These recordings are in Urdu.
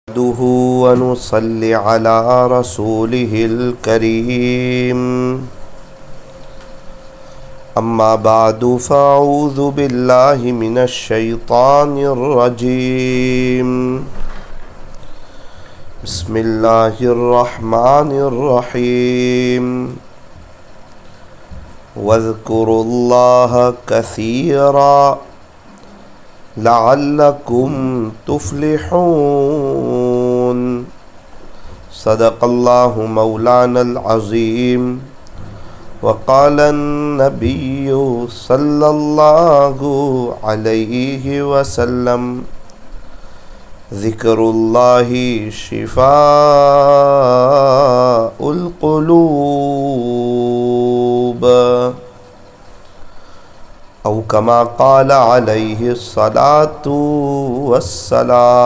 نحمده ونصلي على رسوله الكريم أما بعد فأعوذ بالله من الشيطان الرجيم بسم الله الرحمن الرحيم واذكروا الله كثيرا لعلكم تفلحون صدق الله مولانا العظيم وقال النبي صلى الله عليه وسلم ذكر الله شفاء القلوب او کما قال علیہ الصلاۃ والسلام۔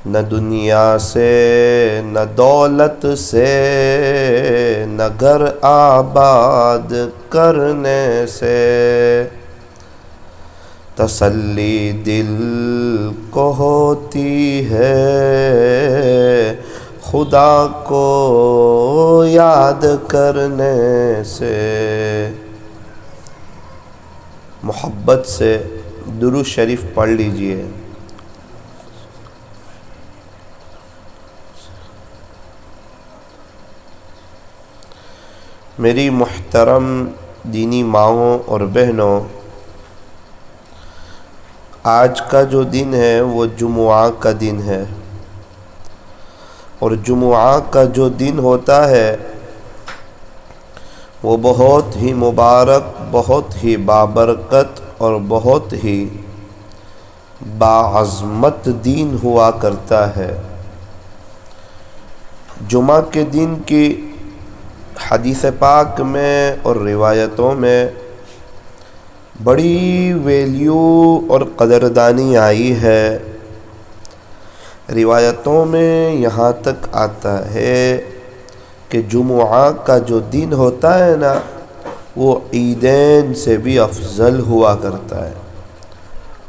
نہ دنیا سے نہ دولت سے نہ گھر آباد کرنے سے تسلی دل کو ہوتی ہے خدا کو یاد کرنے سے۔ محبت سے درود شریف پڑھ لیجئے۔ میری محترم دینی ماؤں اور بہنوں، آج کا جو دن ہے وہ جمعہ کا دن ہے، اور جمعہ کا جو دن ہوتا ہے وہ بہت ہی مبارک، بہت ہی بابرکت اور بہت ہی باعظمت دین ہوا کرتا ہے۔ جمعہ کے دن کی حدیث پاک میں اور روایتوں میں بڑی ویلیو اور قدردانی آئی ہے۔ روایتوں میں یہاں تک آتا ہے کہ جمعہ کا جو دن ہوتا ہے نا وہ عیدین سے بھی افضل ہوا کرتا ہے۔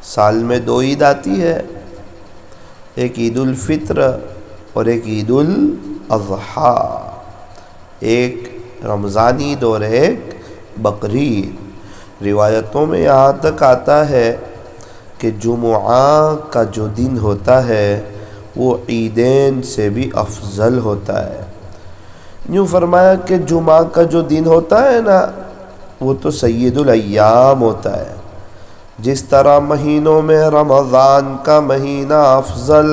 سال میں دو عید آتی ہے، ایک عید الفطر اور ایک عید الاضحیٰ، ایک رمضان عید اور ایک بقری عید۔ روایتوں میں یہاں تک آتا ہے کہ جمعہ کا جو دن ہوتا ہے وہ عیدین سے بھی افضل ہوتا ہے۔ یوں فرمایا کہ جمعہ کا جو دن ہوتا ہے نا وہ تو سید الایام ہوتا ہے۔ جس طرح مہینوں میں رمضان کا مہینہ افضل،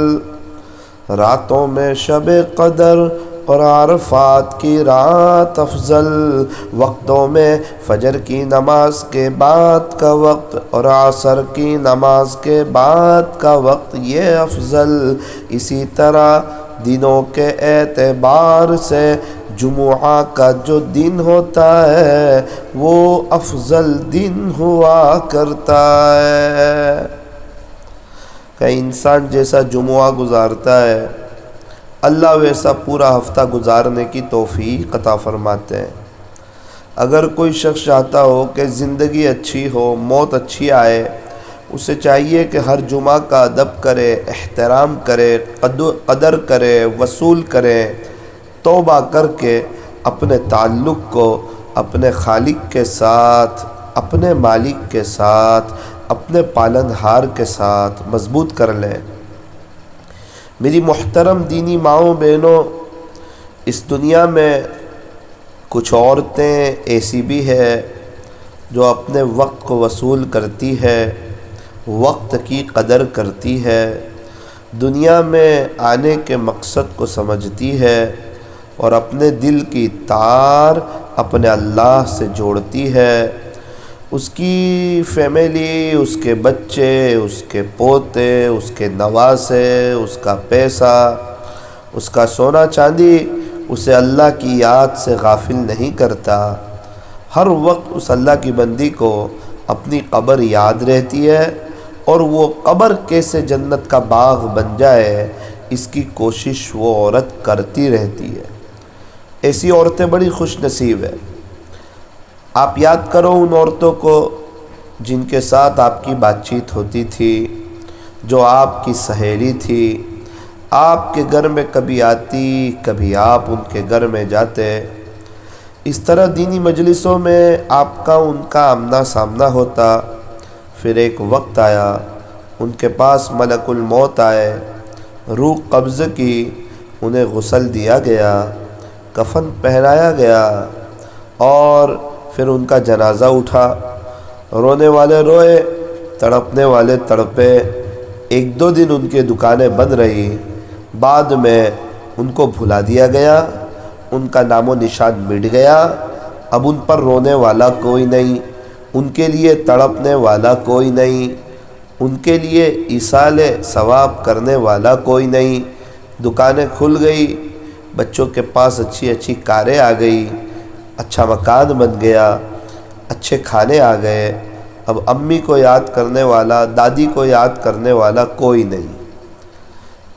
راتوں میں شب قدر اور عرفات کی رات افضل، وقتوں میں فجر کی نماز کے بعد کا وقت اور عصر کی نماز کے بعد کا وقت یہ افضل، اسی طرح دنوں کے اعتبار سے جمعہ کا جو دن ہوتا ہے وہ افضل دن ہوا کرتا ہے۔ کہ انسان جیسا جمعہ گزارتا ہے اللہ ویسا پورا ہفتہ گزارنے کی توفیق عطا فرماتے ہیں۔ اگر کوئی شخص چاہتا ہو کہ زندگی اچھی ہو، موت اچھی آئے، اسے چاہیے کہ ہر جمعہ کا ادب کرے، احترام کرے، قدر کرے، وصول کرے، توبہ کر کے اپنے تعلق کو اپنے خالق کے ساتھ، اپنے مالک کے ساتھ، اپنے پالنہار کے ساتھ مضبوط کر لیں۔ میری محترم دینی ماؤں بہنوں، اس دنیا میں کچھ عورتیں ایسی بھی ہے جو اپنے وقت کو وصول کرتی ہے، وقت کی قدر کرتی ہے، دنیا میں آنے کے مقصد کو سمجھتی ہے اور اپنے دل کی تار اپنے اللہ سے جوڑتی ہے۔ اس کی فیملی، اس کے بچے، اس کے پوتے، اس کے نواسے، اس کا پیسہ، اس کا سونا چاندی اسے اللہ کی یاد سے غافل نہیں کرتا۔ ہر وقت اس اللہ کی بندی کو اپنی قبر یاد رہتی ہے، اور وہ قبر کیسے جنت کا باغ بن جائے اس کی کوشش وہ عورت کرتی رہتی ہے۔ ایسی عورتیں بڑی خوش نصیب ہے۔ آپ یاد کرو ان عورتوں کو جن کے ساتھ آپ کی بات چیت ہوتی تھی، جو آپ کی سہیلی تھی، آپ کے گھر میں کبھی آتی، کبھی آپ ان کے گھر میں جاتے، اس طرح دینی مجلسوں میں آپ کا ان کا آمنا سامنا ہوتا۔ پھر ایک وقت آیا، ان کے پاس ملک الموت آئے، روح قبض کی، انہیں غسل دیا گیا، کفن پہنایا گیا، اور پھر ان کا جنازہ اٹھا۔ رونے والے روئے، تڑپنے والے تڑپے۔ ایک دو دن ان کی دکانیں بند رہی، بعد میں ان کو بھلا دیا گیا، ان کا نام و نشان مٹ گیا۔ اب ان پر رونے والا کوئی نہیں، ان کے لیے تڑپنے والا کوئی نہیں، ان کے لیے ایصال ثواب کرنے والا کوئی نہیں۔ دکانیں کھل گئی، بچوں کے پاس اچھی اچھی کاریں آ گئی، اچھا مکان بن گیا، اچھے کھانے آ گئے۔ اب امی کو یاد کرنے والا، دادی کو یاد کرنے والا کوئی نہیں۔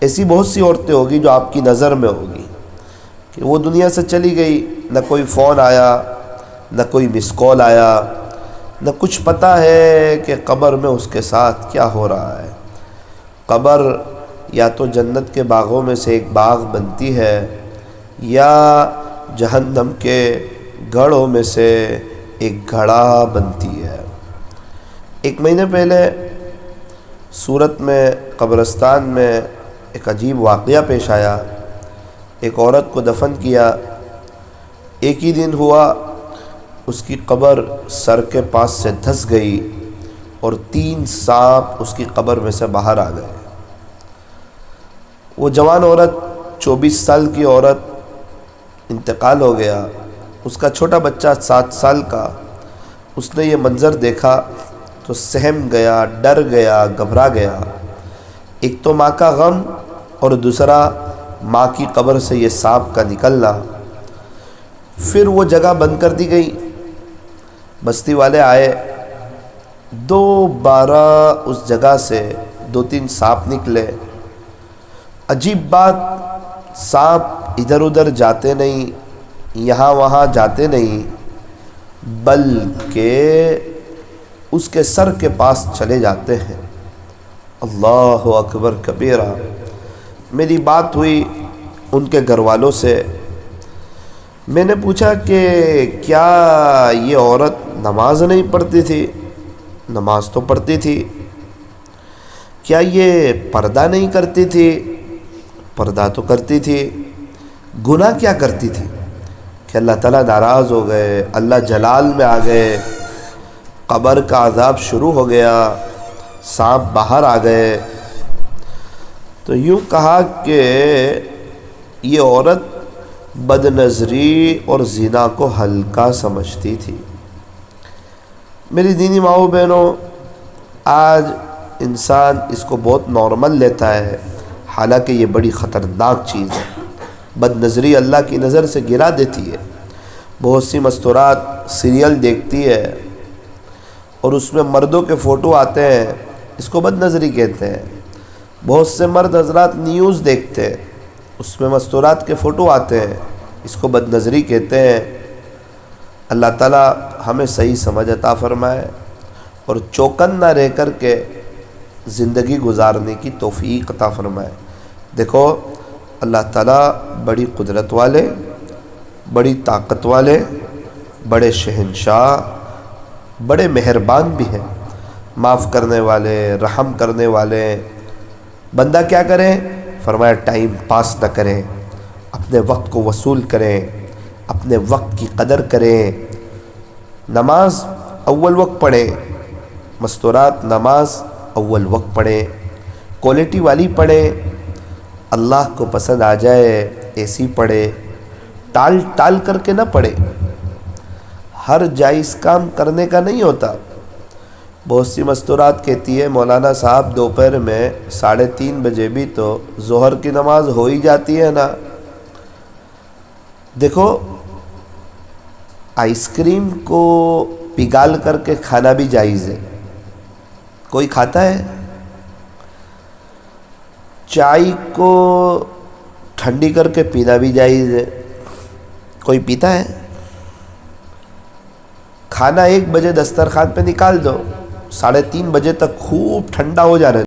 ایسی بہت سی عورتیں ہوگی جو آپ کی نظر میں ہوگی کہ وہ دنیا سے چلی گئی، نہ کوئی فون آیا، نہ کوئی مس کال آیا، نہ کچھ پتہ ہے کہ قبر میں اس کے ساتھ کیا ہو رہا ہے۔ قبر یا تو جنت کے باغوں میں سے ایک باغ بنتی ہے، یا جہنم کے گڑھوں میں سے ایک گھڑا بنتی ہے۔ ایک مہینے پہلے سورت میں قبرستان میں ایک عجیب واقعہ پیش آیا۔ ایک عورت کو دفن کیا، ایک ہی دن ہوا اس کی قبر سر کے پاس سے دھس گئی اور 3 سانپ اس کی قبر میں سے باہر آ گئے۔ وہ جوان عورت، 24 سال کی عورت، انتقال ہو گیا۔ اس کا چھوٹا بچہ 7 سال کا، اس نے یہ منظر دیکھا تو سہم گیا، ڈر گیا، گھبرا گیا۔ ایک تو ماں کا غم، اور دوسرا ماں کی قبر سے یہ سانپ کا نکلنا۔ پھر وہ جگہ بند کر دی گئی، بستی والے آئے، دوبارہ اس جگہ سے 2-3 سانپ نکلے۔ عجیب بات، سانپ ادھر ادھر جاتے نہیں، یہاں وہاں جاتے نہیں، بلکہ اس کے سر کے پاس چلے جاتے ہیں۔ اللہ اکبر کبیرہ۔ میری بات ہوئی ان کے گھر والوں سے۔ میں نے پوچھا کہ کیا یہ عورت نماز نہیں پڑھتی تھی؟ نماز تو پڑھتی تھی۔ کیا یہ پردہ نہیں کرتی تھی؟ پردہ تو کرتی تھی۔ گناہ کیا کرتی تھی کہ اللہ تعالیٰ ناراض ہو گئے، اللہ جلال میں آ گئے، قبر کا عذاب شروع ہو گیا، سانپ باہر آ گئے؟ تو یوں کہا کہ یہ عورت بد نظری اور زنا کو ہلکا سمجھتی تھی۔ میری دینی ماؤں بہنوں، آج انسان اس کو بہت نارمل لیتا ہے، حالانکہ یہ بڑی خطرناک چیز ہے۔ بد نظری اللہ کی نظر سے گرا دیتی ہے۔ بہت سی مستورات سیریل دیکھتی ہے اور اس میں مردوں کے فوٹو آتے ہیں، اس کو بد نظری کہتے ہیں۔ بہت سے مرد حضرات نیوز دیکھتے ہیں، اس میں مستورات کے فوٹو آتے ہیں، اس کو بد نظری کہتے ہیں۔ اللہ تعالیٰ ہمیں صحیح سمجھ عطا فرمائے اور چوکن نہ رہ کر کے زندگی گزارنے کی توفیق عطا فرمائے۔ دیکھو، اللہ تعالیٰ بڑی قدرت والے، بڑی طاقت والے، بڑے شہنشاہ، بڑے مہربان بھی ہیں، معاف کرنے والے، رحم کرنے والے۔ بندہ کیا کریں؟ فرمایا ٹائم پاس نہ کریں، اپنے وقت کو وصول کریں، اپنے وقت کی قدر کریں، نماز اول وقت پڑھیں، مستورات نماز اول وقت پڑھیں، کوالٹی والی پڑھیں، اللہ کو پسند آ جائے ایسی پڑھے، ٹال ٹال کر کے نہ پڑھے۔ ہر جائز کام کرنے کا نہیں ہوتا۔ بہت سی مستورات کہتی ہے مولانا صاحب دوپہر میں 3:30 بجے بھی تو ظہر کی نماز ہو ہی جاتی ہے نا۔ دیکھو، آئس کریم کو پگھال کر کے کھانا بھی جائز ہے، کوئی کھاتا ہے؟ چائے کو ٹھنڈی کر کے پینا بھی جائز ہے، کوئی پیتا ہے؟ کھانا 1 بجے دسترخوان پہ نکال دو، 3:30 بجے تک خوب ٹھنڈا ہو جانا